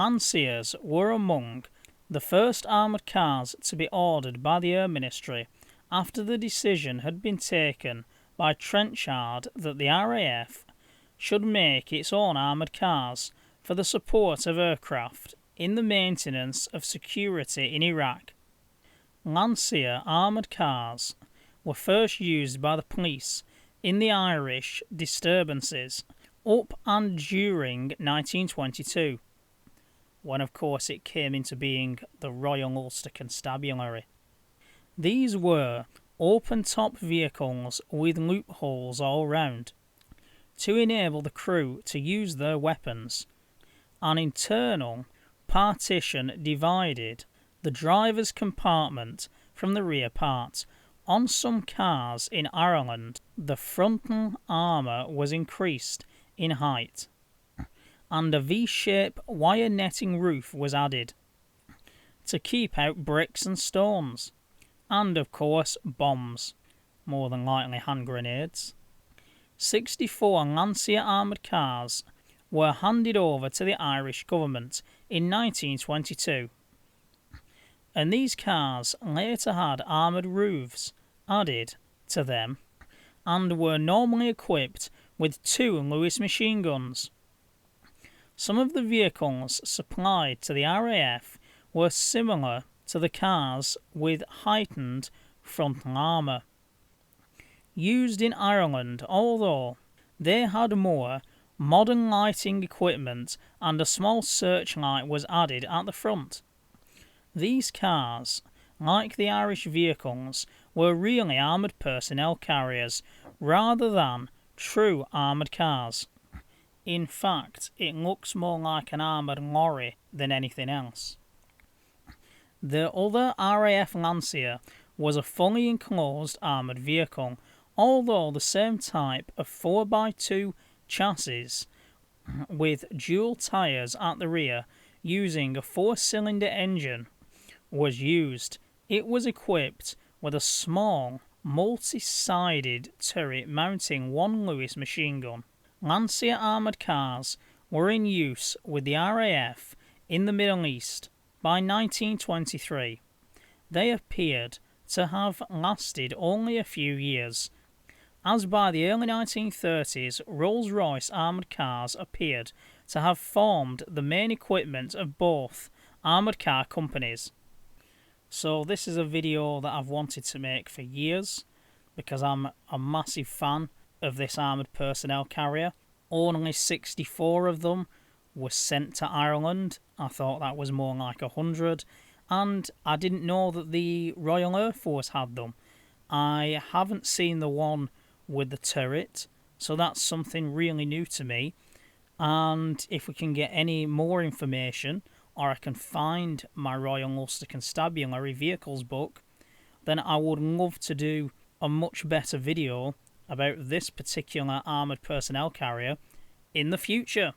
Lancias were among the first armoured cars to be ordered by the Air Ministry after the decision had been taken by Trenchard that the RAF should make its own armoured cars for the support of aircraft in the maintenance of security in Iraq. Lancia armoured cars were first used by the police in the Irish disturbances up and during 1922, when of course it came into being the Royal Ulster Constabulary. These were open-top vehicles with loopholes all round, to enable the crew to use their weapons. An internal partition divided the driver's compartment from the rear part. On some cars in Ireland, the frontal armour was increased in height, and a V-shaped wire netting roof was added to keep out bricks and stones, and of course bombs, more than likely hand grenades. 64 Lancia armoured cars were handed over to the Irish government in 1922, and these cars later had armoured roofs added to them and were normally equipped with 2 Lewis machine guns. Some of the vehicles supplied to the RAF were similar to the cars with heightened frontal armour used in Ireland, although they had more modern lighting equipment and a small searchlight was added at the front. These cars, like the Irish vehicles, were really armoured personnel carriers rather than true armoured cars. In fact, it looks more like an armoured lorry than anything else. The other RAF Lancia was a fully enclosed armoured vehicle, although the same type of 4x2 chassis with dual tyres at the rear using a 4-cylinder engine was used. It was equipped with a small multi-sided turret mounting 1 Lewis machine gun. Lancia armoured cars were in use with the RAF in the Middle East by 1923. They appeared to have lasted only a few years, as by the early 1930s Rolls-Royce armoured cars appeared to have formed the main equipment of both armoured car companies. So this is a video that I've wanted to make for years because I'm a massive fan of this armoured personnel carrier. Only 64 of them were sent to Ireland. I thought that was more like 100, and I didn't know that the Royal Air Force had them. I haven't seen the one with the turret, so that's something really new to me. And if we can get any more information, or I can find my Royal Ulster Constabulary vehicles book, then I would love to do a much better video about this particular armoured personnel carrier in the future.